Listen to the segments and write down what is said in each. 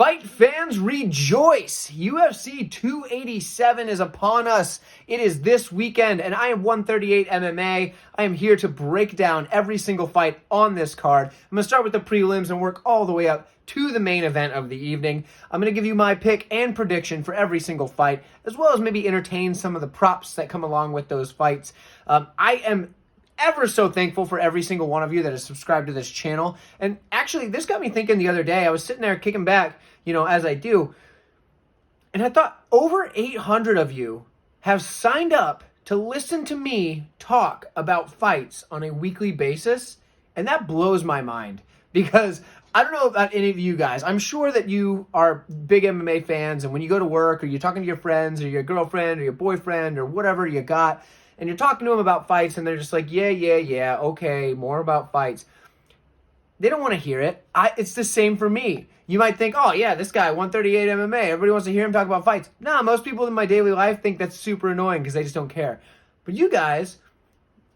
Fight fans, rejoice! UFC 287 is upon us. It is this weekend, and I am 138 MMA. I am here to break down every single fight on this card. I'm going to start with the prelims and work all the way up to the main event of the evening. I'm going to give you my pick and prediction for every single fight, as well as maybe entertain some of the props that come along with those fights. I am ever so thankful for every single one of you that has subscribed to this channel. And actually, this got me thinking the other day. I was sitting there kicking back, as I do, and I thought over 800 of you have signed up to listen to me talk about fights on a weekly basis, and that blows my mind because I don't know about any of you guys. I'm sure that you are big MMA fans, and when you go to work or you're talking to your friends or your girlfriend or your boyfriend or whatever you got, and you're talking to them about fights, and they're just like, yeah, okay, more about fights. They don't want to hear it. It's the same for me. You might think, oh yeah, this guy, 138 MMA, everybody wants to hear him talk about fights. Nah, most people in my daily life think that's super annoying because they just don't care. But you guys,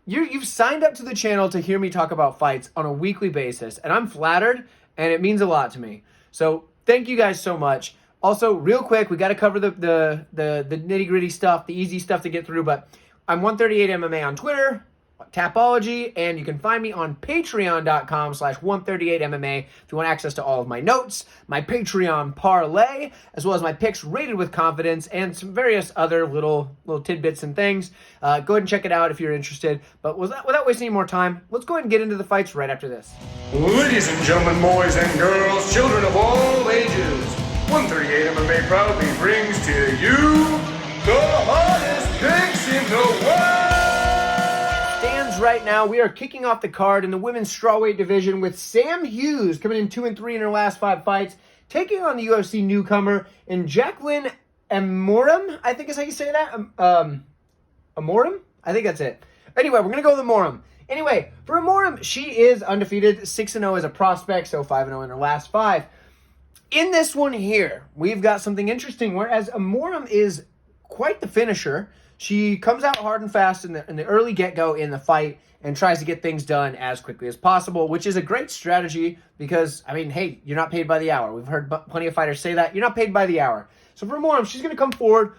you've signed up to the channel to hear me talk about fights on a weekly basis, and I'm flattered, and it means a lot to me. So thank you guys so much. Also, real quick, we got to cover the nitty-gritty stuff, the easy stuff to get through, but I'm 138 MMA on Twitter, Tapology, and you can find me on patreon.com/138MMA if you want access to all of my notes, my Patreon parlay, as well as my picks rated with confidence, and some various other little tidbits and things. Go ahead and check it out if you're interested. But without wasting any more time, let's go ahead and get into the fights right after this. Ladies and gentlemen, boys and girls, children of all ages, 138 MMA proudly brings to you the hottest picks in the world! Right now, we are kicking off the card in the women's strawweight division with Sam Hughes coming in 2-3 in her last 5 fights, taking on the UFC newcomer in Jaqueline Amorim, I think is how you say that. Amorim? I think that's it. Anyway, we're going to go with Amorim. Anyway, for Amorim, she is undefeated, 6-0 as a prospect, so 5-0 in her last 5. In this one here, we've got something interesting, whereas Amorim is quite the finisher. She comes out hard and fast in the early get-go in the fight and tries to get things done as quickly as possible, which is a great strategy because, hey, you're not paid by the hour. We've heard plenty of fighters say that. You're not paid by the hour. So for Amorim, she's going to come forward.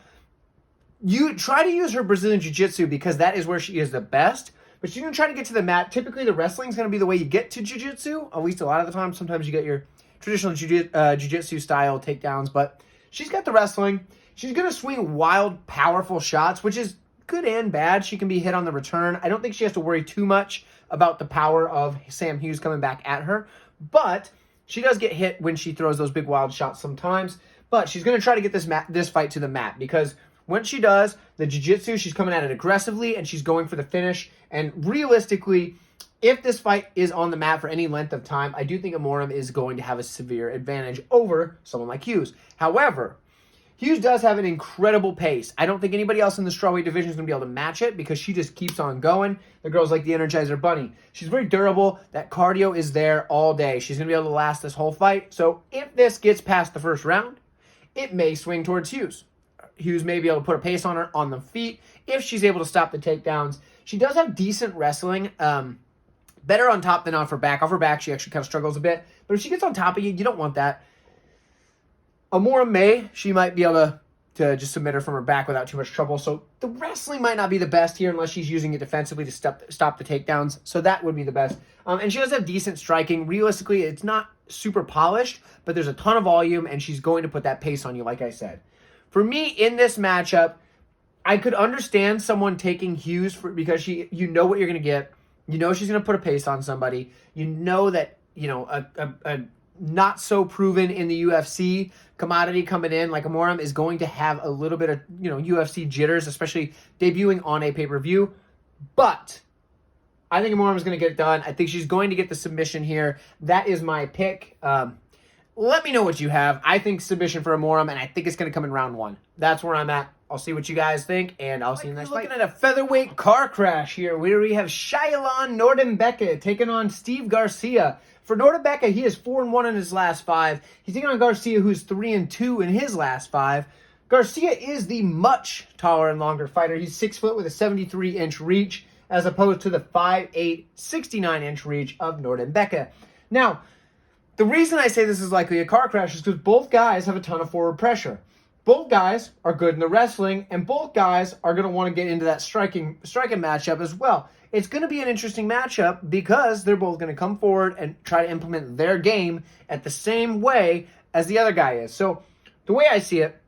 You try to use her Brazilian Jiu-Jitsu because that is where she is the best, but she's going to try to get to the mat. Typically, the wrestling is going to be the way you get to Jiu-Jitsu, at least a lot of the time. Sometimes you get your traditional Jiu-Jitsu style takedowns, but she's got the wrestling. She's going to swing wild, powerful shots, which is good and bad. She can be hit on the return. I don't think she has to worry too much about the power of Sam Hughes coming back at her, but she does get hit when she throws those big wild shots sometimes. But she's going to try to get this fight to the mat because when she does, the jiu-jitsu, she's coming at it aggressively and she's going for the finish. And realistically, if this fight is on the mat for any length of time, I do think Amorim is going to have a severe advantage over someone like Hughes. However, Hughes does have an incredible pace. I don't think anybody else in the strawweight division is going to be able to match it because she just keeps on going. The girl's like the Energizer Bunny. She's very durable. That cardio is there all day. She's going to be able to last this whole fight. So if this gets past the first round, it may swing towards Hughes. Hughes may be able to put a pace on her on the feet if she's able to stop the takedowns. She does have decent wrestling. Better on top than off her back. Off her back, she actually kind of struggles a bit. But if she gets on top of you, you don't want that. Amorim she might be able to just submit her from her back without too much trouble. So the wrestling might not be the best here unless she's using it defensively to stop the takedowns. So that would be the best. And she does have decent striking. Realistically, it's not super polished, but there's a ton of volume, and she's going to put that pace on you, like I said. For me, in this matchup, I could understand someone taking Hughes because you know what you're going to get. You know she's going to put a pace on somebody. You know that, a not so proven in the UFC commodity coming in like Amorim is going to have a little bit of UFC jitters, especially debuting on a pay-per-view. But I think Amorim is going to get it done. I think she's going to get the submission here. That is my pick. Let me know what you have. I think submission for Amorim, and I think it's going to come in round 1. That's where I'm at. I'll see what you guys think, and I'll see you in the next fight. Looking at a featherweight car crash here, where we have Shayilan Nuerdanbieke taking on Steve Garcia. For Nuerdanbieke, he is 4-1 in his last 5. He's taking on Garcia, who's 3-2 in his last 5. Garcia is the much taller and longer fighter. He's 6 foot with a 73-inch reach, as opposed to the 5'8", 69-inch reach of Nuerdanbieke. Now, The reason I say this is likely a car crash is because both guys have a ton of forward pressure. Both guys are good in the wrestling, and both guys are going to want to get into that striking matchup as well. It's going to be an interesting matchup because they're both going to come forward and try to implement their game at the same way as the other guy is. So the way I see it,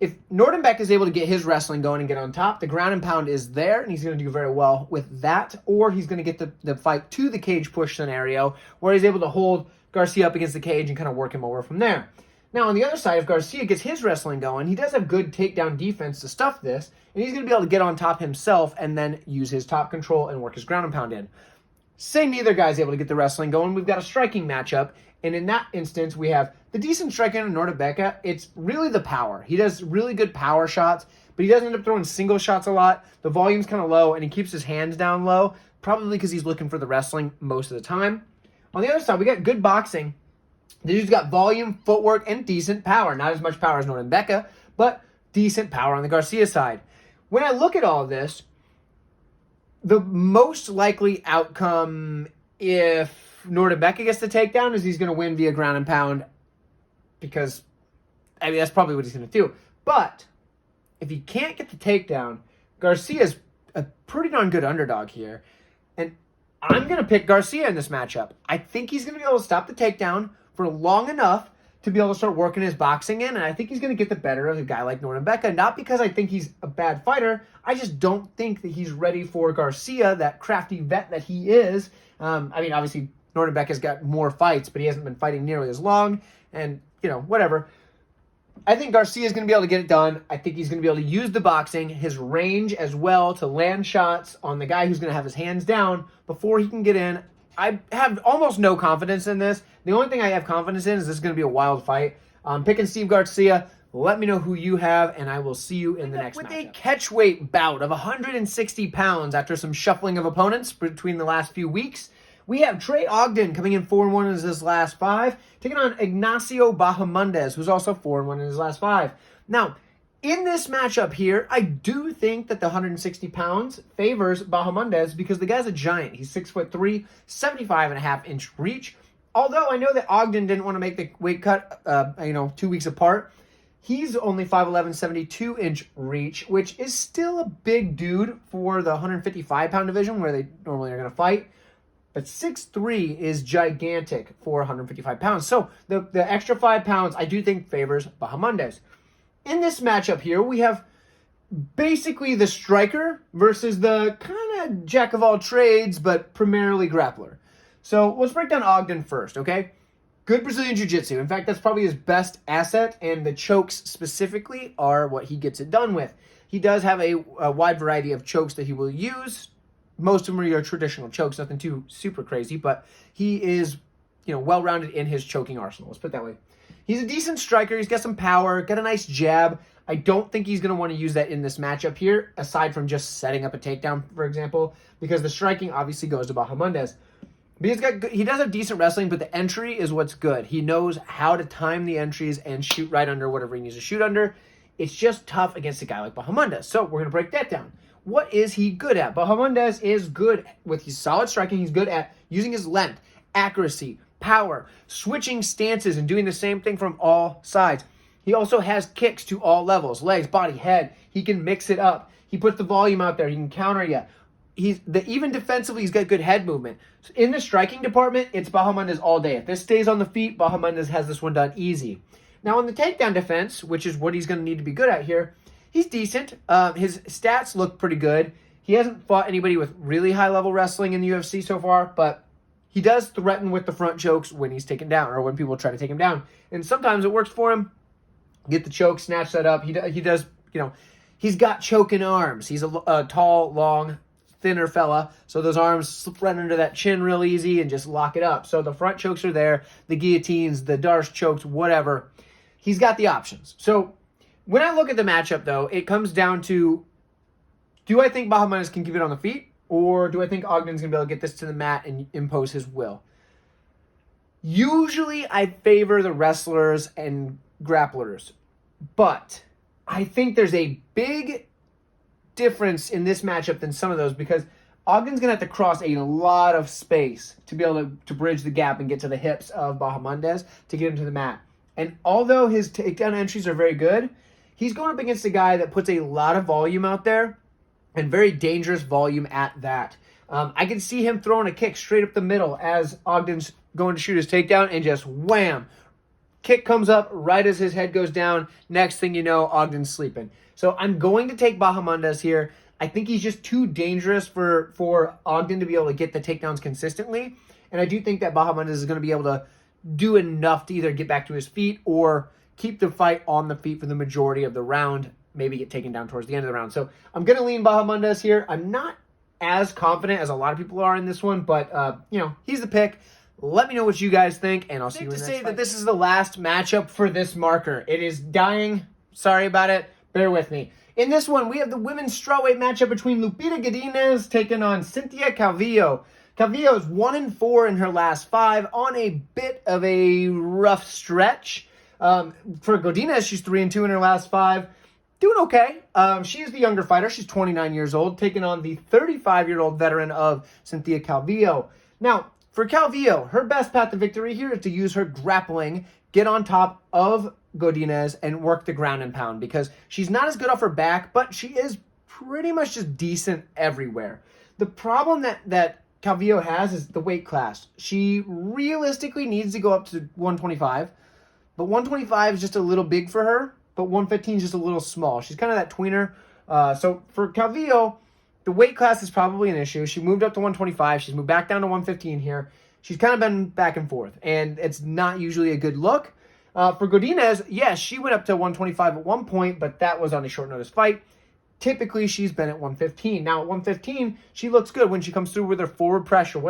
if Nuerdanbieke is able to get his wrestling going and get on top, the ground and pound is there, and he's going to do very well with that. Or he's going to get the fight to the cage push scenario where he's able to hold Garcia up against the cage and kind of work him over from there. Now, on the other side, if Garcia gets his wrestling going, he does have good takedown defense to stuff this, and he's going to be able to get on top himself and then use his top control and work his ground and pound in. Say neither guy's able to get the wrestling going, we've got a striking matchup, and in that instance, we have the decent striking in Nuerdanbieke. It's really the power. He does really good power shots, but he doesn't end up throwing single shots a lot. The volume's kind of low, and he keeps his hands down low, probably because he's looking for the wrestling most of the time. On the other side, we got good boxing. The dude's got volume, footwork, and decent power. Not as much power as Nuerdanbieke, but decent power on the Garcia side. When I look at all of this, the most likely outcome if Nuerdanbieke gets the takedown is he's going to win via ground and pound because, I mean, that's probably what he's going to do. But if he can't get the takedown, Garcia's a pretty darn good underdog here. And I'm going to pick Garcia in this matchup. I think he's going to be able to stop the takedown for long enough to be able to start working his boxing in, and I think he's going to get the better of a guy like Nuerdanbieke, not because I think he's a bad fighter, I just don't think that he's ready for Garcia, that crafty vet that he is. I mean, obviously, Nuerdanbieke's got more fights, but he hasn't been fighting nearly as long, and, whatever. I think Garcia's going to be able to get it done. I think he's going to be able to use the boxing, his range as well, to land shots on the guy who's going to have his hands down before he can get in. I have almost no confidence in this. The only thing I have confidence in is this is going to be a wild fight. I'm picking Steve Garcia. Let me know who you have, and I will see you in the next matchup. With a catchweight bout of 160 pounds after some shuffling of opponents between the last few weeks, we have Trey Ogden coming in 4-1 in his last 5, taking on Ignacio Bahamondes, who's also 4-1 in his last 5. Now, in this matchup here, I do think that the 160 pounds favors Bahamondes because the guy's a giant. He's 6'3", 75.5-inch reach. Although I know that Ogden didn't want to make the weight cut, 2 weeks apart. He's only 5'11", 72-inch reach, which is still a big dude for the 155-pound division where they normally are going to fight. But 6'3" is gigantic for 155 pounds. So the extra 5 pounds I do think favors Bahamondes. In this matchup here, we have basically the striker versus the kind of jack of all trades, but primarily grappler. So let's break down Ogden first, okay? Good Brazilian Jiu-Jitsu. In fact, that's probably his best asset, and the chokes specifically are what he gets it done with. He does have a wide variety of chokes that he will use. Most of them are your traditional chokes, nothing too super crazy, but he is, well-rounded in his choking arsenal. Let's put it that way. He's a decent striker. He's got some power, got a nice jab. I don't think he's going to want to use that in this matchup here, aside from just setting up a takedown, for example, because the striking obviously goes to Bahamondes. But he does have decent wrestling, but the entry is what's good. He knows how to time the entries and shoot right under whatever he needs to shoot under. It's just tough against a guy like Bahamondes. So we're going to break that down. What is he good at? Bahamondes is good with his solid striking. He's good at using his length, accuracy, power, switching stances, and doing the same thing from all sides. He also has kicks to all levels, legs, body, head. He can mix it up. He puts the volume out there. He can counter you. Even defensively, he's got good head movement. So in the striking department, it's Bahamondes all day. If this stays on the feet, Bahamondes has this one done easy. Now, in the takedown defense, which is what he's going to need to be good at here, he's decent. His stats look pretty good. He hasn't fought anybody with really high-level wrestling in the UFC so far, but he does threaten with the front chokes when he's taken down or when people try to take him down. And sometimes it works for him. Get the choke, snatch that up. He does, he's got choking arms. He's a tall, long, thinner fella, so those arms slip right under that chin real easy and just lock it up. So the front chokes are there, the guillotines, the Darce chokes, whatever. He's got the options. So when I look at the matchup, though, it comes down to, do I think Bahamondes can keep it on the feet, or do I think Ogden's going to be able to get this to the mat and impose his will? Usually I favor the wrestlers and grapplers, but I think there's a big difference in this matchup than some of those because Ogden's going to have to cross a lot of space to be able to bridge the gap and get to the hips of Bahamondes to get him to the mat. And although his takedown entries are very good, he's going up against a guy that puts a lot of volume out there and very dangerous volume at that. I can see him throwing a kick straight up the middle as Ogden's going to shoot his takedown and just wham. Kick comes up right as his head goes down. Next thing you know, Ogden's sleeping. So I'm going to take Bahamondes here. I think he's just too dangerous for Ogden to be able to get the takedowns consistently. And I do think that Bahamondes is going to be able to do enough to either get back to his feet or keep the fight on the feet for the majority of the round, maybe get taken down towards the end of the round. So I'm going to lean Bahamondes here. I'm not as confident as a lot of people are in this one, but, he's the pick. Let me know what you guys think, and I'll see you in the next fight. To say that this is the last matchup for this marker. It is dying. Sorry about it. Bear with me. In this one, we have the women's strawweight matchup between Lupita Godinez taking on Cynthia Calvillo. Calvillo is 1-4 in her last 5 on a bit of a rough stretch. For Godinez, she's 3-2 in her last 5. Doing okay. She is the younger fighter. She's 29 years old, taking on the 35-year-old veteran of Cynthia Calvillo. Now, for Calvillo, her best path to victory here is to use her grappling, get on top of Godinez, and work the ground and pound because she's not as good off her back, but she is pretty much just decent everywhere. The problem that Calvillo has is the weight class. She realistically needs to go up to 125, but 125 is just a little big for her, but 115 is just a little small. She's kind of that tweener. So for Calvillo, the weight class is probably an issue. She moved up to 125. She's moved back down to 115 here. She's kind of been back and forth, and it's not usually a good look. For Godinez, yes, she went up to 125 at one point, but that was on a short notice fight. Typically, she's been at 115. Now, at 115, she looks good when she comes through with her forward pressure.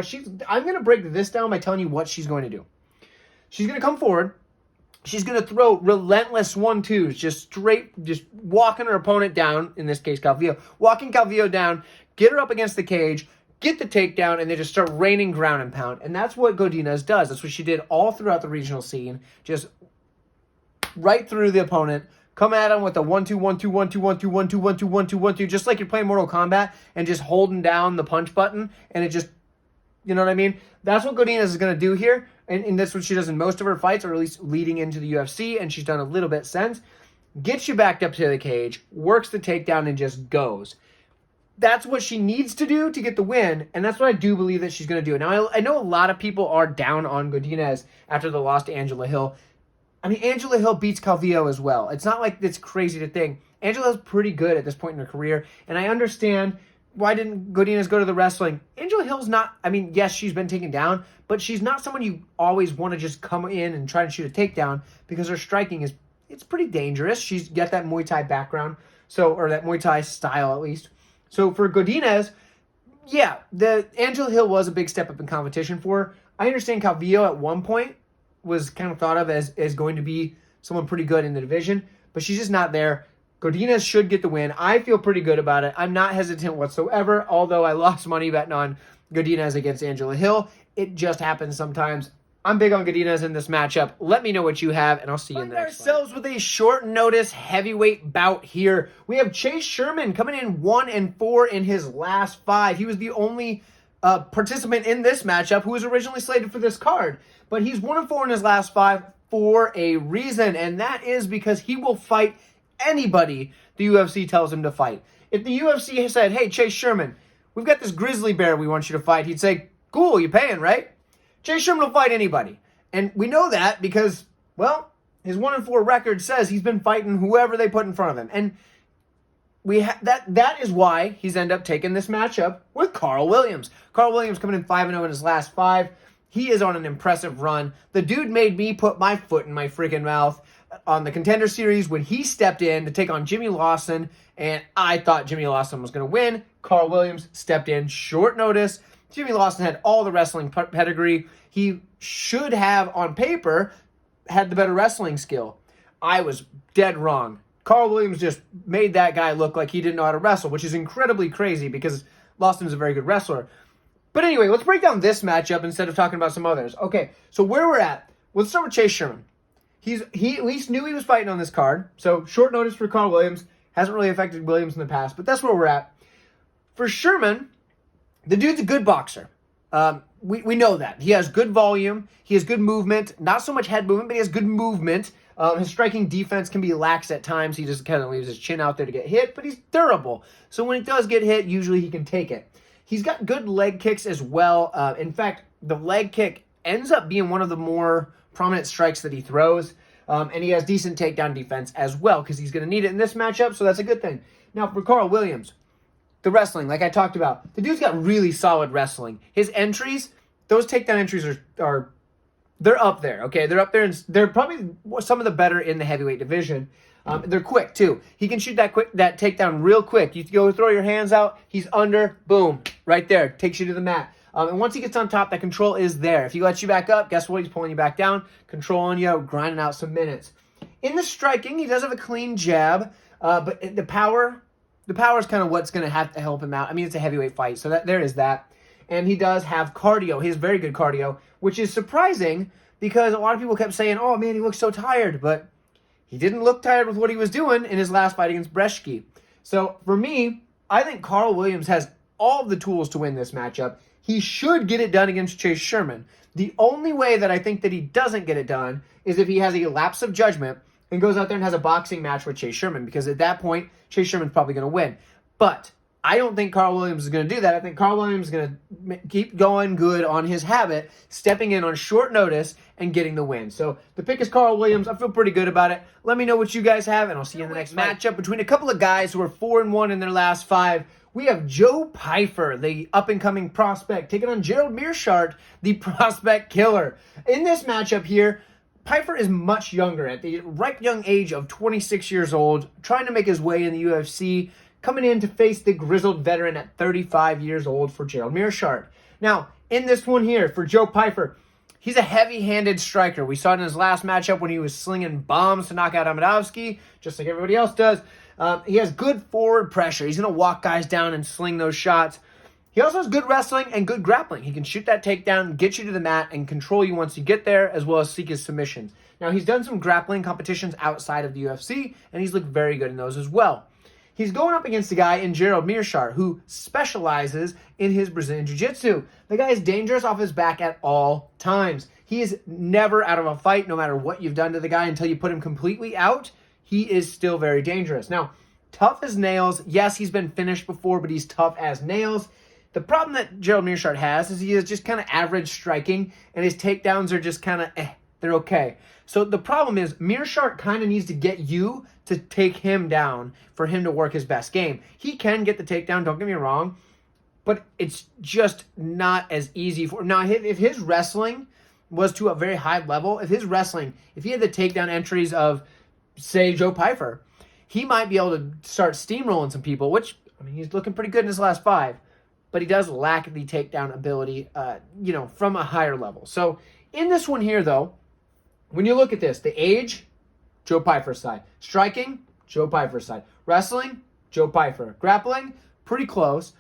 I'm going to break this down by telling you what she's going to do. She's going to come forward. She's going to throw relentless 1-2s, just walking her opponent down, in this case, Calvillo, walking Calvillo down, get her up against the cage, get the takedown, and then just start raining ground and pound. And that's what Godinez does. That's what she did all throughout the regional scene. Just right through the opponent, come at him with a 1-2, 1-2, 1-2, 1-2, 1-2, 1-2, 1-2, 1-2, just like you're playing Mortal Kombat and just holding down the punch button, and it just, you know what I mean? That's what Godinez is going to do here, and that's what she does in most of her fights, or at least leading into the UFC, and she's done a little bit since. Gets you backed up to the cage, works the takedown, and just goes. That's what she needs to do to get the win, and that's what I do believe that she's going to do. Now, I know a lot of people are down on Godinez after the loss to Angela Hill. I mean, Angela Hill beats Calvillo as well. It's not like it's crazy to think. Angela Hill's pretty good at this point in her career, and I understand why didn't Godinez go to the wrestling. Angela Hill's not, yes, she's been taken down, but she's not someone you always want to just come in and try and shoot a takedown because her striking it's pretty dangerous. She's got that Muay Thai background, or that Muay Thai style at least. So for Godinez, yeah, the Angela Hill was a big step up in competition for her. I understand Calvillo at one point was kind of thought of as going to be someone pretty good in the division, but she's just not there. Godinez should get the win. I feel pretty good about it. I'm not hesitant whatsoever, although I lost money betting on Godinez against Angela Hill. It just happens sometimes. I'm big on Godinez in this matchup. Let me know what you have, and I'll see you in the next one. Ourselves with a short notice heavyweight bout here. We have Chase Sherman coming in 1-4 in his last 5. He was the only participant in this matchup who was originally slated for this card. But he's 1-4 in his last 5 for a reason, and that is because he will fight anybody the UFC tells him to fight. If the UFC said, hey, Chase Sherman, we've got this grizzly bear we want you to fight, he'd say, cool, you're paying, right? Chase Sherman will fight anybody. And we know that because, well, his 1-4 record says he's been fighting whoever they put in front of him. And that is why he's ended up taking this matchup with Karl Williams. Karl Williams coming in 5-0 in his last 5. He is on an impressive run. The dude made me put my foot in my freaking mouth on the Contender Series when he stepped in to take on Jimmy Lawson, and I thought Jimmy Lawson was going to win. Karl Williams stepped in short notice. Jimmy Lawson had all the wrestling pedigree. He should have, on paper, had the better wrestling skill. I was dead wrong. Karl Williams just made that guy look like he didn't know how to wrestle, which is incredibly crazy because Lawson's a very good wrestler. But anyway, let's break down this matchup instead of talking about some others. Okay, so where we're at, let's start with Chase Sherman. He at least knew he was fighting on this card, so short notice for Karl Williams. Hasn't really affected Williams in the past, but that's where we're at. For Sherman, The dude's a good boxer. We know that. He has good volume. He has good movement. Not so much head movement, but he has good movement. His striking defense can be lax at times. He just kind of leaves his chin out there to get hit, but he's durable. So when he does get hit, usually he can take it. He's got good leg kicks as well. In fact, the leg kick ends up being one of the more prominent strikes that he throws. And he has decent takedown defense as well because he's going to need it in this matchup, so that's a good thing. Now, for Karl Williams, the wrestling, like I talked about, the dude's got really solid wrestling. His entries, those takedown entries are they're up there, okay? They're up there, and they're probably some of the better in the heavyweight division. They're quick, too. He can shoot that takedown real quick. You go throw your hands out, he's under, boom, right there, takes you to the mat. And once he gets on top, that control is there. If he lets you back up, guess what? He's pulling you back down, controlling you, grinding out some minutes. In the striking, he does have a clean jab, but the power is kind of what's going to have to help him out. I mean, it's a heavyweight fight, so there is that. And he does have cardio. He has very good cardio, which is surprising because a lot of people kept saying, oh, man, he looks so tired. But he didn't look tired with what he was doing in his last fight against Breschke. So for me, I think Karl Williams has all of the tools to win this matchup. He should get it done against Chase Sherman. The only way that I think that he doesn't get it done is if he has a lapse of judgment and goes out there and has a boxing match with Chase Sherman, because at that point, Chase Sherman's probably going to win. But I don't think Karl Williams is going to do that. I think Karl Williams is going to keep going good on his habit, stepping in on short notice and getting the win. So the pick is Karl Williams. I feel pretty good about it. Let me know what you guys have, and I'll see you in the next matchup between a couple of guys who are 4-1 in their last 5. We have Joe Pyfer, the up-and-coming prospect, taking on Gerald Meerschaert, the prospect killer. In this matchup here, Pyfer is much younger, at the ripe young age of 26 years old, trying to make his way in the UFC, coming in to face the grizzled veteran at 35 years old for Gerald Meerschaert. Now, in this one here, for Joe Pyfer, he's a heavy-handed striker. We saw it in his last matchup when he was slinging bombs to knock out Amadovsky, just like everybody else does. He has good forward pressure. He's going to walk guys down and sling those shots. He also has good wrestling and good grappling. He can shoot that takedown, get you to the mat, and control you once you get there, as well as seek his submissions. Now, he's done some grappling competitions outside of the UFC, and he's looked very good in those as well. He's going up against a guy in Gerald Meerschaert who specializes in his Brazilian Jiu-Jitsu. The guy is dangerous off his back at all times. He is never out of a fight, no matter what you've done to the guy, until you put him completely out. He is still very dangerous. Now, tough as nails. Yes, he's been finished before, but he's tough as nails. The problem that Gerald Meerschaert has is he is just kind of average striking, and his takedowns are just kind of they're okay. So the problem is Meerschaert kind of needs to get you to take him down for him to work his best game. He can get the takedown, don't get me wrong, but it's just not as easy for him. Now, if his wrestling was to a very high level, if he had the takedown entries of, say, Joe Pyfer, he might be able to start steamrolling some people, which, I mean, he's looking pretty good in his last 5, but he does lack the takedown ability, from a higher level. So in this one here, though, when you look at this, the age, Joe Pyfer's side. Striking, Joe Pyfer's side. Wrestling, Joe Pyfer. Grappling, pretty close.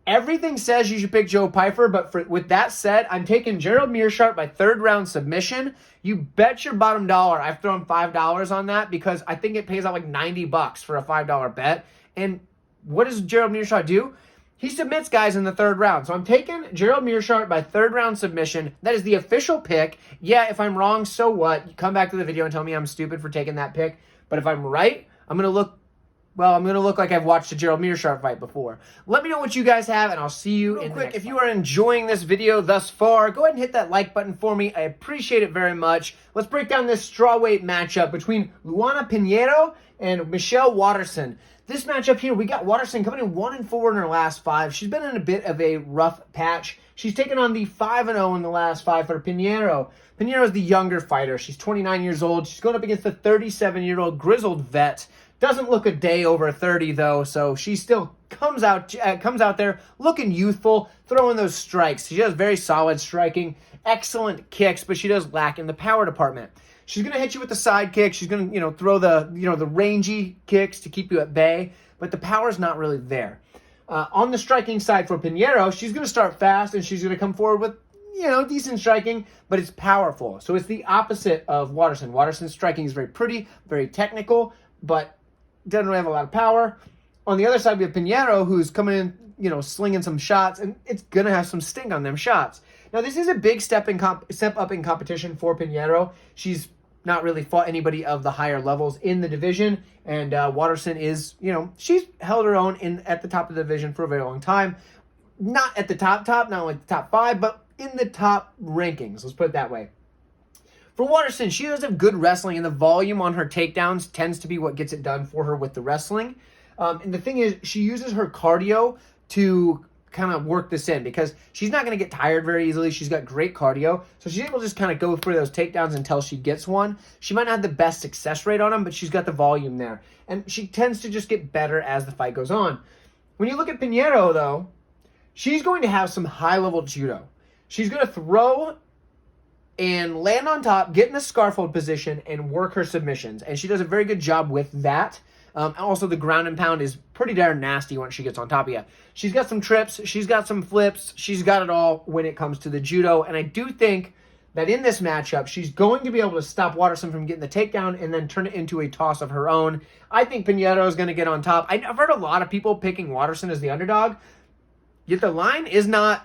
Everything says you should pick Joe Pyfer, but with that said, I'm taking Gerald Meerschaert by 3rd round submission. You bet your bottom dollar I've thrown $5 on that because I think it pays out like $90 for a $5 bet. And what does Gerald Meerschaert do? He submits guys in the 3rd round. So I'm taking Gerald Meerschaert by 3rd round submission. That is the official pick. Yeah, if I'm wrong, so what? You come back to the video and tell me I'm stupid for taking that pick. But if I'm right, I'm going to look like I've watched a Gerald Meerschaert fight before. Let me know what you guys have, and I'll see you in the next. If you are enjoying this video thus far, go ahead and hit that like button for me. I appreciate it very much. Let's break down this strawweight matchup between Luana Pinheiro and Michelle Waterson. This matchup here, we got Waterson coming in 1-4 in her last 5. She's been in a bit of a rough patch. She's taken on the 5-0 in the last 5 for Pinheiro. Pinheiro is the younger fighter. She's 29 years old. She's going up against the 37-year-old grizzled vet. Doesn't look a day over 30, though, so she still comes out there looking youthful, throwing those strikes. She has very solid striking, excellent kicks, but she does lack in the power department. She's going to hit you with the side kick. She's going to, throw the rangy kicks to keep you at bay, but the power's not really there. On the striking side for Pinheiro, she's going to start fast, and she's going to come forward with, decent striking, but it's powerful. So it's the opposite of Waterson. Waterson's striking is very pretty, very technical, but doesn't really have a lot of power. On the other side, we have Pinheiro, who's coming in slinging some shots, and it's going to have some sting on them shots. Now, this is a big step up in competition for Pinheiro. She's not really fought anybody of the higher levels in the division, and Waterson is, she's held her own at the top of the division for a very long time. Not at the top, not like the top 5, but in the top rankings, let's put it that way. For Waterson, she does have good wrestling, and the volume on her takedowns tends to be what gets it done for her with the wrestling. And the thing is, she uses her cardio to kind of work this in, because she's not going to get tired very easily. She's got great cardio, so she's able to just kind of go through those takedowns until she gets one. She might not have the best success rate on them, but she's got the volume there, and she tends to just get better as the fight goes on. When you look at Pinheiro, though, she's going to have some high-level judo. She's going to throw and land on top, get in a scarf hold position, and work her submissions, and she does a very good job with that. Also, the ground and pound is pretty darn nasty once she gets on top of you. She's got some trips. She's got some flips. She's got it all when it comes to the judo. And I do think that in this matchup, she's going to be able to stop Waterson from getting the takedown and then turn it into a toss of her own. I think Pinheiro is going to get on top. I've heard a lot of people picking Waterson as the underdog, yet the line is not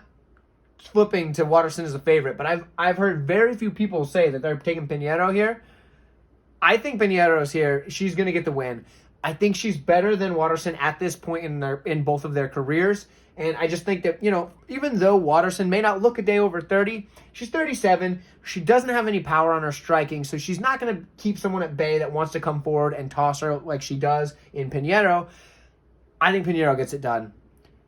flipping to Waterson as a favorite. But I've heard very few people say that they're taking Pinheiro here. I think Pinheiro's here. She's going to get the win. I think she's better than Waterson at this point in both of their careers. And I just think that, even though Waterson may not look a day over 30, she's 37. She doesn't have any power on her striking, so she's not going to keep someone at bay that wants to come forward and toss her like she does in Pinheiro. I think Pinheiro gets it done.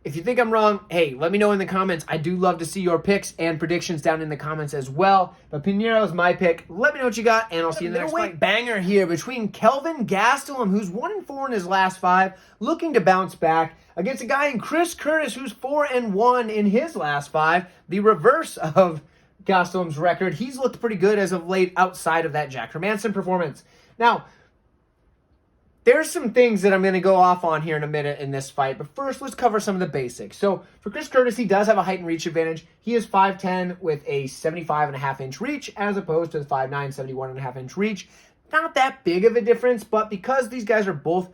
If you think I'm wrong, hey, let me know in the comments. I do love to see your picks and predictions down in the comments as well. But Pinheiro is my pick. Let me know what you got, and I'll see you in the next fight. Banger here between Kelvin Gastelum, who's 1-4 in his last 5, looking to bounce back, against a guy in Chris Curtis, who's 4-1 in his last 5, the reverse of Gastelum's record. He's looked pretty good as of late outside of that Jack Hermanson performance. Now, there's some things that I'm going to go off on here in a minute in this fight, but first let's cover some of the basics. So for Chris Curtis, he does have a height and reach advantage. He is 5'10 with a 75.5-inch reach as opposed to the 5'9", 71.5-inch reach. Not that big of a difference, but because these guys are both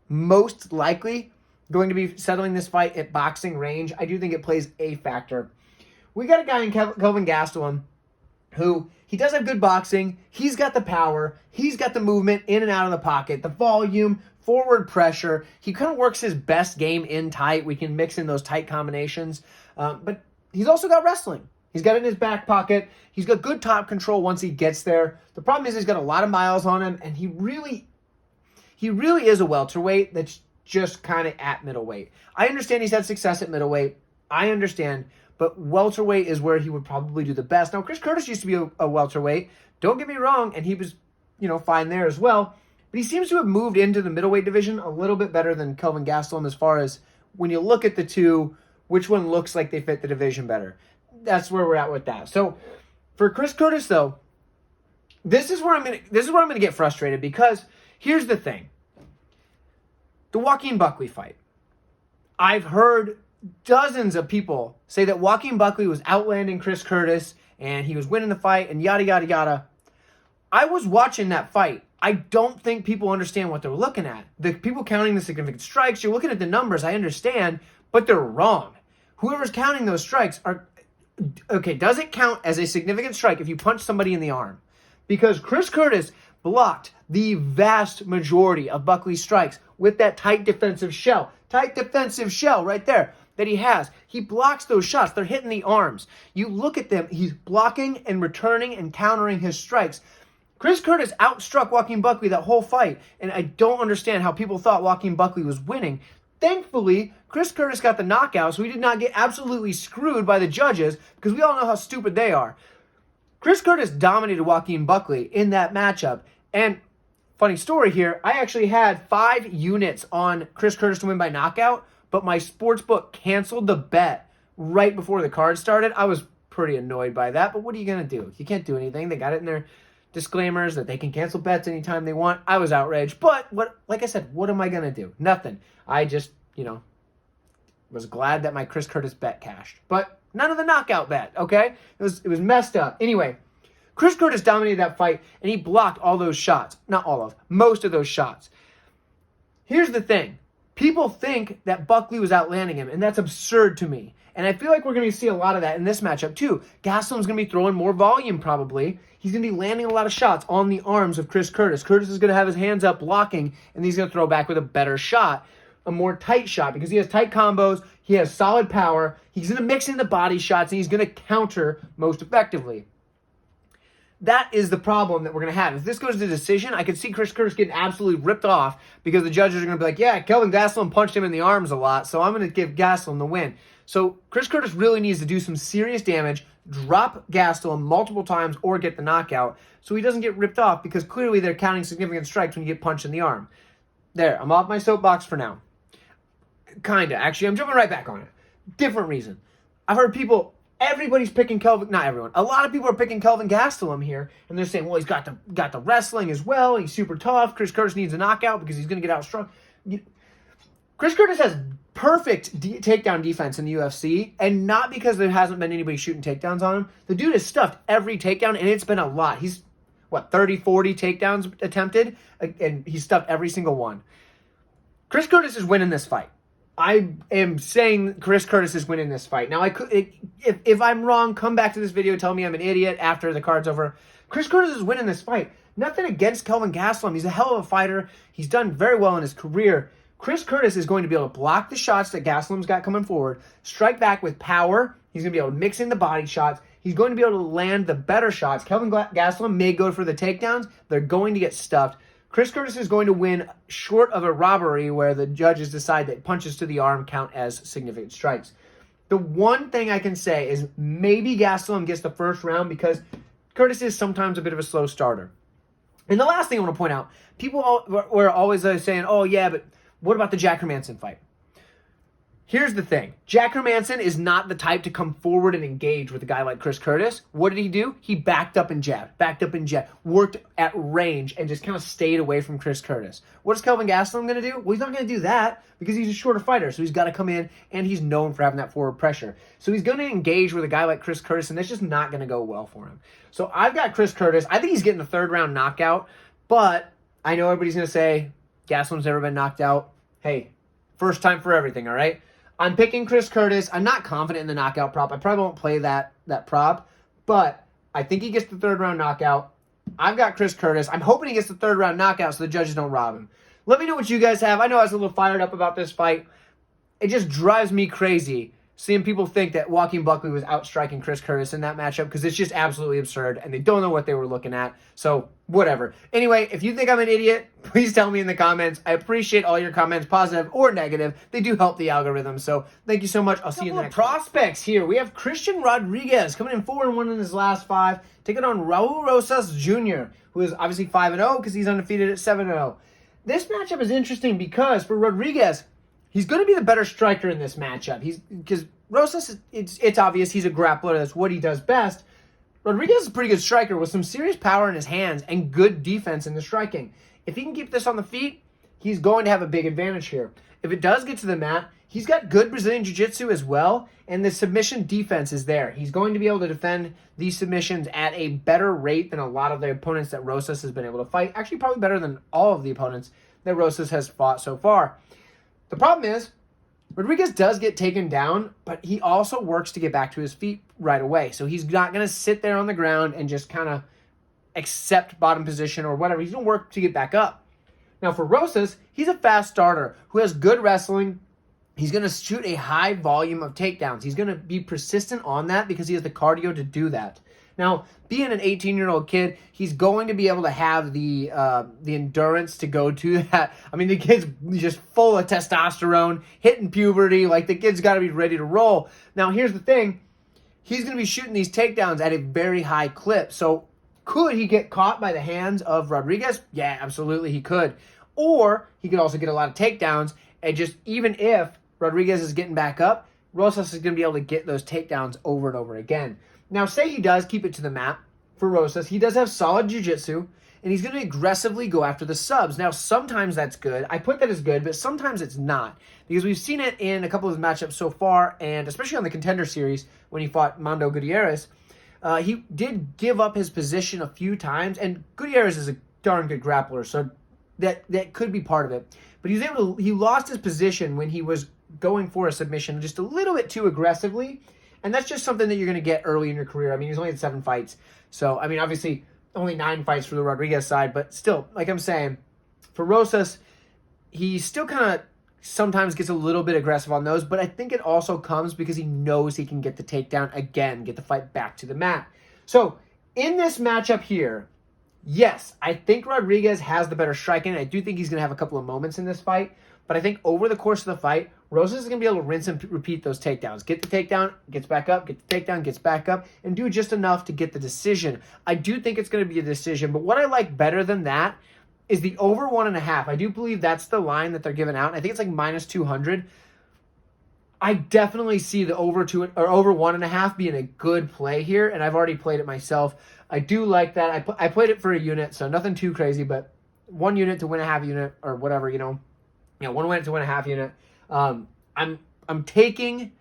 most likely going to be settling this fight at boxing range, I do think it plays a factor. We got a guy in Kelvin Gastelum who, he does have good boxing. He's got the power. He's got the movement in and out of the pocket, the volume, forward pressure. He kind of works his best game in tight. We can mix in those tight combinations. But he's also got wrestling. He's got it in his back pocket. He's got good top control once he gets there. The problem is he's got a lot of miles on him, and he really is a welterweight that's just kind of at middleweight. I understand he's had success at middleweight. I understand. But welterweight is where he would probably do the best. Now, Chris Curtis used to be a welterweight. Don't get me wrong, and he was, fine there as well. But he seems to have moved into the middleweight division a little bit better than Kelvin Gastelum as far as when you look at the two, which one looks like they fit the division better. That's where we're at with that. So, for Chris Curtis, though, this is where I'm gonna get frustrated, because here's the thing: the Joaquin Buckley fight. I've heard dozens of people say that Joaquin Buckley was outlanding Chris Curtis and he was winning the fight and yada, yada, yada. I was watching that fight. I don't think people understand what they're looking at. The people counting the significant strikes, you're looking at the numbers, I understand, but they're wrong. Whoever's counting those strikes does it count as a significant strike if you punch somebody in the arm? Because Chris Curtis blocked the vast majority of Buckley's strikes with that tight defensive shell right there that he has. He blocks those shots. They're hitting the arms. You look at them, he's blocking and returning and countering his strikes. Chris Curtis outstruck Joaquin Buckley that whole fight, and I don't understand how people thought Joaquin Buckley was winning. Thankfully, Chris Curtis got the knockout, so he did not get absolutely screwed by the judges, because we all know how stupid they are. Chris Curtis dominated Joaquin Buckley in that matchup, and funny story here, I actually had 5 units on Chris Curtis to win by knockout, but my sportsbook canceled the bet right before the card started. I was pretty annoyed by that, but what are you going to do? You can't do anything. They got it in their disclaimers that they can cancel bets anytime they want. I was outraged, but like I said, what am I going to do? Nothing. I just, was glad that my Chris Curtis bet cashed, but none of the knockout bet, okay? It was messed up. Anyway, Chris Curtis dominated that fight, and he blocked all those shots. Not all of, most of those shots. Here's the thing. People think that Buckley was outlanding him, and that's absurd to me. And I feel like we're going to see a lot of that in this matchup too. Gastelum's going to be throwing more volume probably. He's going to be landing a lot of shots on the arms of Chris Curtis. Curtis is going to have his hands up blocking, and he's going to throw back with a better shot, a more tight shot, because he has tight combos, he has solid power, he's going to mix in the body shots, and he's going to counter most effectively. That is the problem that we're going to have. If this goes to decision, I could see Chris Curtis getting absolutely ripped off because the judges are going to be like, yeah, Kelvin Gastelum punched him in the arms a lot, so I'm going to give Gastelum the win. So Chris Curtis really needs to do some serious damage, drop Gastelum multiple times, or get the knockout so he doesn't get ripped off, because clearly they're counting significant strikes when you get punched in the arm. There, I'm off my soapbox for now. Kinda. Actually, I'm jumping right back on it. Different reason. I've heard people... Everybody's picking Kelvin, not everyone. A lot of people are picking Kelvin Gastelum here, and they're saying, well, he's got the wrestling as well. He's super tough. Chris Curtis needs a knockout because he's going to get out strong. Chris Curtis has perfect takedown defense in the UFC, and not because there hasn't been anybody shooting takedowns on him. The dude has stuffed every takedown, and it's been a lot. He's, 30, 40 takedowns attempted, and he's stuffed every single one. Chris Curtis is winning this fight. I am saying Chris Curtis is winning this fight. Now, if I'm wrong, come back to this video, tell me I'm an idiot after the card's over. Chris Curtis is winning this fight. Nothing against Kelvin Gastelum. He's a hell of a fighter. He's done very well in his career. Chris Curtis is going to be able to block the shots that Gastelum's got coming forward, strike back with power. He's going to be able to mix in the body shots. He's going to be able to land the better shots. Kelvin Gastelum may go for the takedowns. They're going to get stuffed. Chris Curtis is going to win short of a robbery where the judges decide that punches to the arm count as significant strikes. The one thing I can say is maybe Gastelum gets the first round because Curtis is sometimes a bit of a slow starter. And the last thing I want to point out, people were always saying, oh yeah, but what about the Jack Hermanson fight? Here's the thing. Jack Hermanson is not the type to come forward and engage with a guy like Chris Curtis. What did he do? He backed up and jabbed, worked at range, and just kind of stayed away from Chris Curtis. What is Kelvin Gastelum going to do? Well, he's not going to do that because he's a shorter fighter, so he's got to come in, and he's known for having that forward pressure. So he's going to engage with a guy like Chris Curtis, and that's just not going to go well for him. So I've got Chris Curtis. I think he's getting a third-round knockout, but I know everybody's going to say, Gastelum's never been knocked out. Hey, first time for everything, all right? I'm picking Chris Curtis. I'm not confident in the knockout prop. I probably won't play that prop, but I think he gets the third-round knockout. I've got Chris Curtis. I'm hoping he gets the third-round knockout so the judges don't rob him. Let me know what you guys have. I know I was a little fired up about this fight. It just drives me crazy seeing people think that Joaquin Buckley was outstriking Chris Curtis in that matchup because it's just absolutely absurd, and they don't know what they were looking at. So, whatever. Anyway, if you think I'm an idiot, please tell me in the comments. I appreciate all your comments, positive or negative. They do help the algorithm. So, thank you so much. I'll see you in the next prospects here. We have Christian Rodriguez coming in 4-1 in his last 5, taking on Raul Rosas Jr., who is obviously 5-0 because he's undefeated at 7-0. This matchup is interesting because for Rodriguez, he's going to be the better striker in this matchup. Because Rosas, it's obvious he's a grappler. That's what he does best. Rodriguez is a pretty good striker with some serious power in his hands and good defense in the striking. If he can keep this on the feet, he's going to have a big advantage here. If it does get to the mat, he's got good Brazilian Jiu-Jitsu as well, and the submission defense is there. He's going to be able to defend these submissions at a better rate than a lot of the opponents that Rosas has been able to fight. Actually, probably better than all of the opponents that Rosas has fought so far. The problem is, Rodriguez does get taken down, but he also works to get back to his feet right away. So he's not going to sit there on the ground and just kind of accept bottom position or whatever. He's going to work to get back up. Now for Rosas, he's a fast starter who has good wrestling. He's going to shoot a high volume of takedowns. He's going to be persistent on that because he has the cardio to do that. Now, being an 18-year-old kid, he's going to be able to have the endurance to go to that. I mean, the kid's just full of testosterone, hitting puberty. Like, the kid's got to be ready to roll. Now, here's the thing. He's going to be shooting these takedowns at a very high clip. So, could he get caught by the hands of Rodriguez? Yeah, absolutely he could. Or, he could also get a lot of takedowns. And just even if Rodriguez is getting back up, Rosas is going to be able to get those takedowns over and over again. Now, say he does keep it to the mat for Rosas. He does have solid jiu-jitsu, and he's going to aggressively go after the subs. Now, sometimes that's good. I put that as good, but sometimes it's not. Because we've seen it in a couple of his matchups so far, and especially on the Contender Series when he fought Mando Gutierrez. He did give up his position a few times, and Gutierrez is a darn good grappler, so that could be part of it. But he lost his position when he was going for a submission just a little bit too aggressively. And that's just something that you're going to get early in your career. I mean, he's only had 7 fights. So, I mean, obviously, only 9 fights for the Rodriguez side. But still, like I'm saying, for Rosas, he still kind of sometimes gets a little bit aggressive on those. But I think it also comes because he knows he can get the takedown again, get the fight back to the mat. So, in this matchup here, yes, I think Rodriguez has the better striking. I do think he's going to have a couple of moments in this fight. But I think over the course of the fight, Rosas is going to be able to rinse and repeat those takedowns. Get the takedown, gets back up, get the takedown, gets back up, and do just enough to get the decision. I do think it's going to be a decision, but what I like better than that is the over 1.5. I do believe that's the line that they're giving out. I think it's like minus 200. I definitely see the over 1.5 being a good play here, and I've already played it myself. I do like that. I played it for a unit, so nothing too crazy, but 1 unit to win a half unit or whatever, 1 unit to win a half unit. I'm taking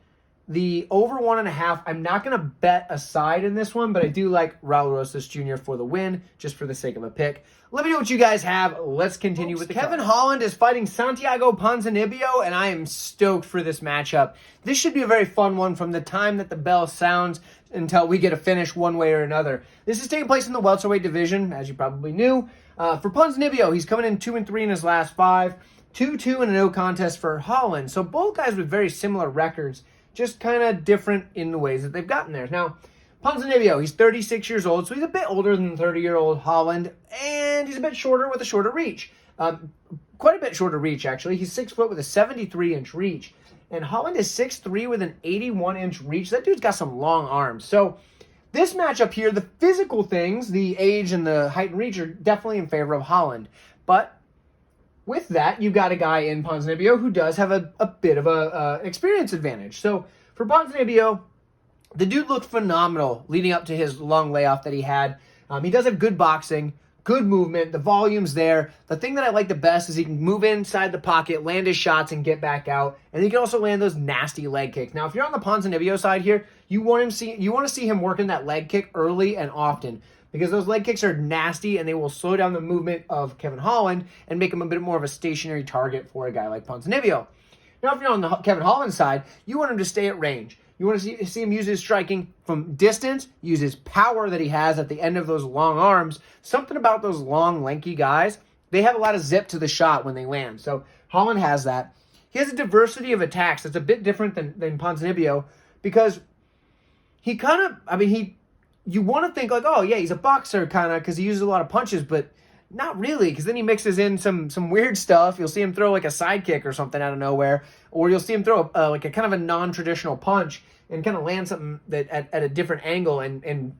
the over 1.5. I'm not going to bet a side in this one, but I do like Raul Rosas Jr. for the win, just for the sake of a pick. Let me know what you guys have. Let's continue with the Kevin Holland is fighting Santiago Ponzinibbio, and I am stoked for this matchup. This should be a very fun one from the time that the bell sounds until we get a finish one way or another. This is taking place in the welterweight division, as you probably knew. For Ponzinibbio, he's coming in 2-3 in his last 5. 2-2 and a no contest for Holland. So both guys with very similar records, just kind of different in the ways that they've gotten there. Now, Ponzinibbio, he's 36 years old, so he's a bit older than 30-year-old Holland, and he's a bit shorter with a shorter reach. Quite a bit shorter reach, actually. He's 6 foot with a 73-inch reach, and Holland is 6'3 with an 81-inch reach. That dude's got some long arms. So this matchup here, the physical things, the age and the height and reach are definitely in favor of Holland. But with that, you've got a guy in Ponzinibbio who does have a bit of an experience advantage. So for Ponzinibbio, the dude looked phenomenal leading up to his long layoff that he had. He does have good boxing, good movement, the volume's there. The thing that I like the best is he can move inside the pocket, land his shots, and get back out. And he can also land those nasty leg kicks. Now, if you're on the Ponzinibbio side here, you want to see him working that leg kick early and often, because those leg kicks are nasty and they will slow down the movement of Kevin Holland and make him a bit more of a stationary target for a guy like Ponzinibbio. Now, if you're on the Kevin Holland side, you want him to stay at range. You want to see him use his striking from distance, use his power that he has at the end of those long arms. Something about those long, lanky guys, they have a lot of zip to the shot when they land. So Holland has that. He has a diversity of attacks that's a bit different than Ponzinibbio, because he kind of, you want to think like, oh yeah, he's a boxer kind of because he uses a lot of punches, but not really, because then he mixes in some weird stuff. You'll see him throw like a sidekick or something out of nowhere, or you'll see him throw like a kind of a non-traditional punch and kind of land something that at a different angle, and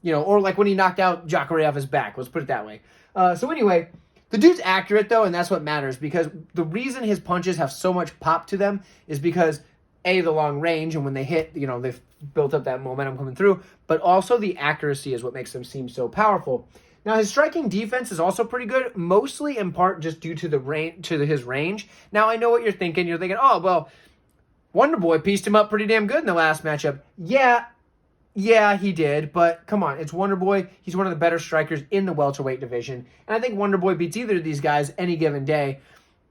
or like when he knocked out Jacare off his back. Let's put it that way. So anyway, the dude's accurate though, and that's what matters, because the reason his punches have so much pop to them is because the long range, and when they hit, they've built up that momentum coming through, but also the accuracy is what makes them seem so powerful. Now, his striking defense is also pretty good, mostly in part just due to his range. Now, I know what you're thinking. You're thinking, oh, well, Wonder Boy pieced him up pretty damn good in the last matchup. Yeah, he did, but come on, it's Wonder Boy. He's one of the better strikers in the welterweight division, and I think Wonder Boy beats either of these guys any given day.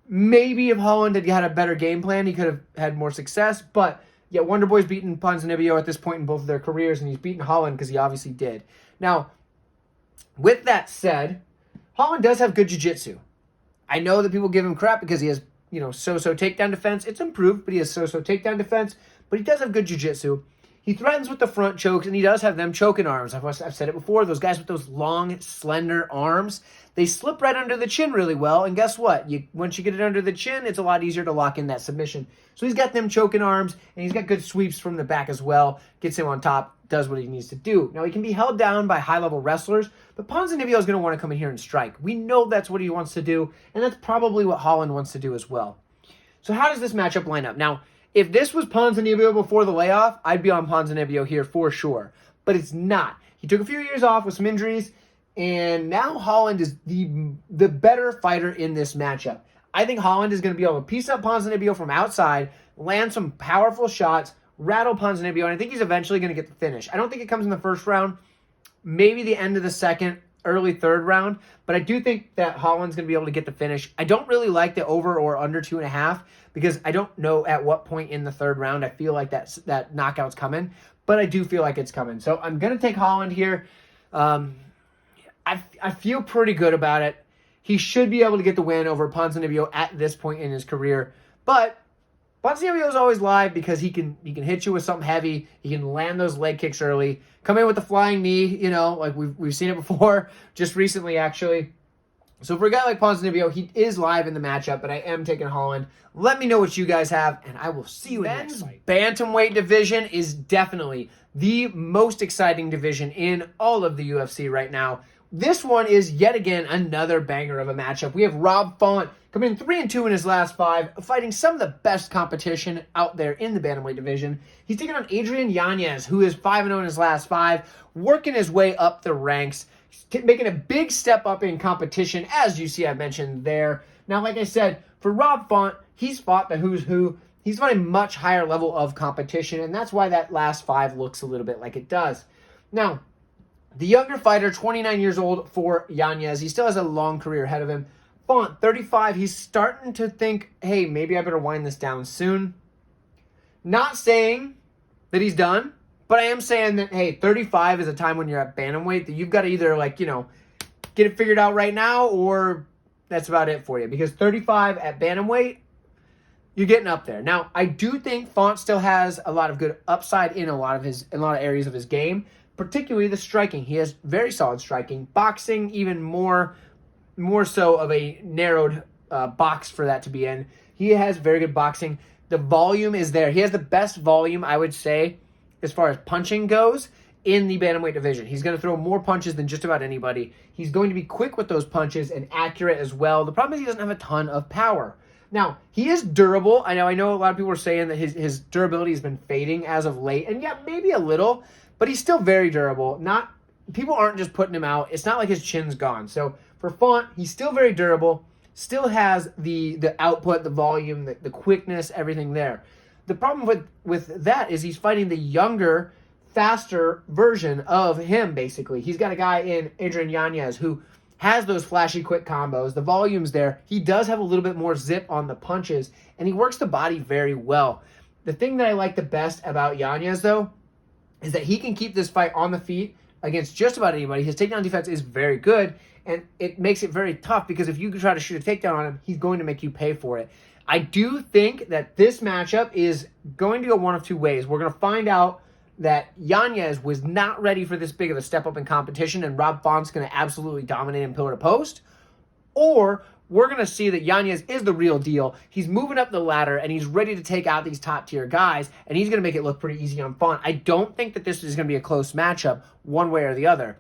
Maybe if Holland had had a better game plan, he could have had more success, but yeah, Wonder Boy's beaten Ponzinibbio at this point in both of their careers, and he's beaten Holland because he obviously did. Now, with that said, Holland does have good jiu-jitsu. I know that people give him crap because he has, so-so takedown defense. It's improved, but he has so-so takedown defense, but he does have good jiu-jitsu. He threatens with the front chokes, and he does have them choking arms. I've said it before. Those guys with those long, slender arms, they slip right under the chin really well, and guess what? Once you get it under the chin, it's a lot easier to lock in that submission. So he's got them choking arms, and he's got good sweeps from the back as well. Gets him on top, does what he needs to do. Now, he can be held down by high-level wrestlers, but Ponzinibbio is going to want to come in here and strike. We know that's what he wants to do, and that's probably what Holland wants to do as well. So how does this matchup line up? Now, if this was Ponzinibbio before the layoff, I'd be on Ponzinibbio here for sure. But it's not. He took a few years off with some injuries, and now Holland is the better fighter in this matchup. I think Holland is going to be able to piece up Ponzinibbio from outside, land some powerful shots, rattle Ponzinibbio, and I think he's eventually going to get the finish. I don't think it comes in the first round. Maybe the end of the second, early third round, but I do think that Holland's going to be able to get the finish. I don't really like the over or under 2.5 because I don't know at what point in the third round I feel like that knockout's coming, but I do feel like it's coming. So I'm going to take Holland here. I feel pretty good about it. He should be able to get the win over Ponzinibbio at this point in his career, but Ponzinibbio is always live because he can hit you with something heavy. He can land those leg kicks early. Come in with the flying knee, you know, like we've seen it before, just recently actually. So for a guy like Ponzinibbio, he is live in the matchup, but I am taking Holland. Let me know what you guys have, and I will see you in the next fight. Bantamweight division is definitely the most exciting division in all of the UFC right now. This one is yet again another banger of a matchup. We have Rob Font coming in 3-2 in his last 5, fighting some of the best competition out there in the bantamweight division. He's taking on Adrian Yanez, who is 5-0 in his last 5, working his way up the ranks, making a big step up in competition, as you see I mentioned there. Now, like I said, for Rob Font, he's fought the who's who. He's fought a much higher level of competition, and that's why that last 5 looks a little bit like it does. Now, the younger fighter, 29 years old for Yanez. He still has a long career ahead of him. Font, 35. He's starting to think, hey, maybe I better wind this down soon. Not saying that he's done, but I am saying that, hey, 35 is a time when you're at bantamweight that you've got to either, like, you know, get it figured out right now or that's about it for you. Because 35 at bantamweight, you're getting up there. Now, I do think Font still has a lot of good upside in a lot of areas of his game. Particularly the striking. He has very solid striking. Boxing, even more so of a narrowed box for that to be in. He has very good boxing. The volume is there. He has the best volume, I would say, as far as punching goes, in the bantamweight division. He's going to throw more punches than just about anybody. He's going to be quick with those punches and accurate as well. The problem is he doesn't have a ton of power. Now, he is durable. I know a lot of people are saying that his durability has been fading as of late, and yeah, maybe a little, but he's still very durable. People aren't just putting him out. It's not like his chin's gone. So for Font, he's still very durable, still has the output, the volume, the quickness, everything there. The problem with that is he's fighting the younger, faster version of him, basically. He's got a guy in Adrian Yanez who has those flashy, quick combos. The volume's there. He does have a little bit more zip on the punches, and he works the body very well. The thing that I like the best about Yanez, though, is that he can keep this fight on the feet against just about anybody. His takedown defense is very good, and it makes it very tough because if you try to shoot a takedown on him, he's going to make you pay for it. I do think that this matchup is going to go one of two ways. We're going to find out that Yanez was not ready for this big of a step up in competition, and Rob Font's going to absolutely dominate him pillar to post, or we're going to see that Yanez is the real deal. He's moving up the ladder, and he's ready to take out these top-tier guys, and he's going to make it look pretty easy on Font. I don't think that this is going to be a close matchup one way or the other.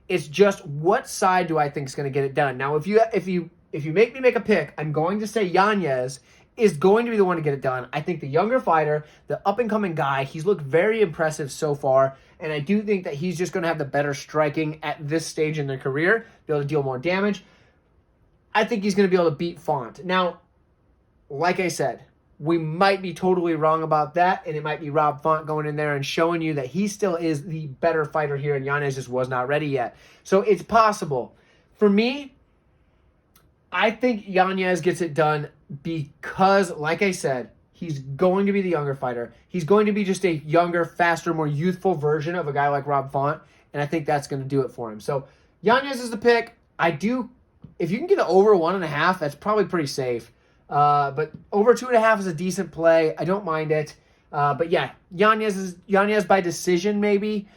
It's just what side do I think is going to get it done. Now, if you make me make a pick, I'm going to say Yanez is going to be the one to get it done. I think the younger fighter, the up-and-coming guy, he's looked very impressive so far, and I do think that he's just going to have the better striking at this stage in their career, be able to deal more damage. I think he's going to be able to beat Font. Now, like I said, we might be totally wrong about that, and it might be Rob Font going in there and showing you that he still is the better fighter here, and Yanez just was not ready yet. So it's possible. For me, I think Yanez gets it done because, like I said, he's going to be the younger fighter. He's going to be just a younger, faster, more youthful version of a guy like Rob Font, and I think that's going to do it for him. So Yanez is the pick. If you can get it over 1.5, that's probably pretty safe. But over 2.5 is a decent play. I don't mind it. But yeah, Yanez by decision maybe.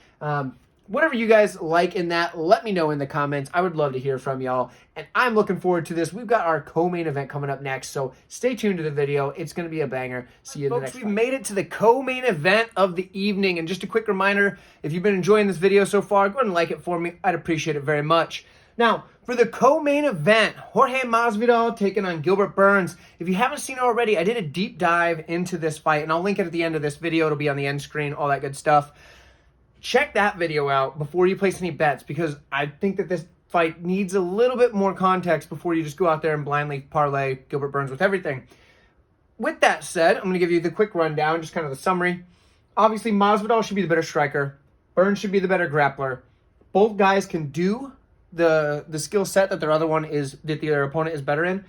Whatever you guys like in that, let me know in the comments. I would love to hear from y'all. And I'm looking forward to this. We've got our co-main event coming up next, so stay tuned to the video. It's going to be a banger. See you in the next one. We've made it to the co-main event of the evening. And just a quick reminder, if you've been enjoying this video so far, go ahead and like it for me. I'd appreciate it very much. Now, for the co-main event, Jorge Masvidal taking on Gilbert Burns. If you haven't seen it already, I did a deep dive into this fight, and I'll link it at the end of this video. It'll be on the end screen, all that good stuff. Check that video out before you place any bets, because I think that this fight needs a little bit more context before you just go out there and blindly parlay Gilbert Burns with everything. With that said, I'm going to give you the quick rundown, just kind of the summary. Obviously, Masvidal should be the better striker. Burns should be the better grappler. Both guys can do the skill set that their opponent is better in.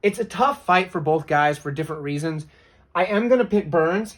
It's a tough fight for both guys for different reasons. I am going to pick Burns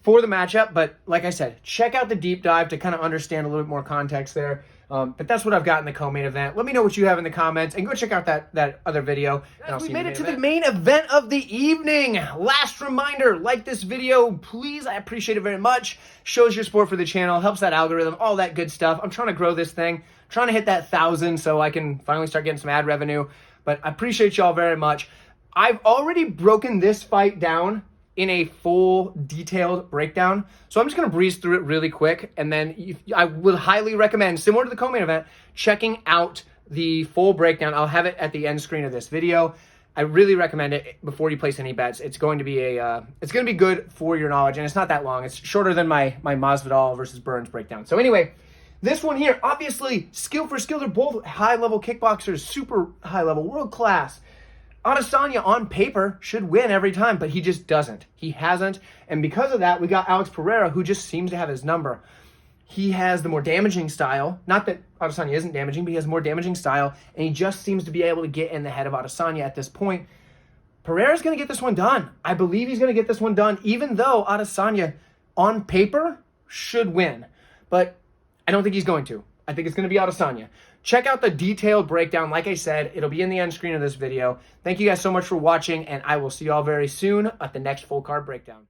for the matchup, but like I said, check out the deep dive to kind of understand a little bit more context there. But that's what I've got in the co-main event. Let me know what you have in the comments, and go check out that other video. And we made it to the main event of the evening. Last reminder, like this video, please. I appreciate it very much. Shows your support for the channel, helps that algorithm, all that good stuff. I'm trying to grow this thing, trying to hit that 1,000 so I can finally start getting some ad revenue. But I appreciate y'all very much. I've already broken this fight down in a full detailed breakdown. So I'm just going to breeze through it really quick. And then I would highly recommend, similar to the co-main event, checking out the full breakdown. I'll have it at the end screen of this video. I really recommend it before you place any bets. It's going to be it's going to be good for your knowledge, and it's not that long. It's shorter than my Masvidal versus Burns breakdown. So anyway, this one here, obviously, skill for skill, they're both high-level kickboxers, super high-level, world-class. Adesanya, on paper, should win every time, but he just doesn't. He hasn't, and because of that, we got Alex Pereira, who just seems to have his number. He has the more damaging style. Not that Adesanya isn't damaging, but he has more damaging style, and he just seems to be able to get in the head of Adesanya at this point. Pereira's going to get this one done. I believe he's going to get this one done, even though Adesanya, on paper, should win. But I don't think he's going to. I think it's going to be Adesanya. Check out the detailed breakdown. Like I said, it'll be in the end screen of this video. Thank you guys so much for watching, and I will see you all very soon at the next full card breakdown.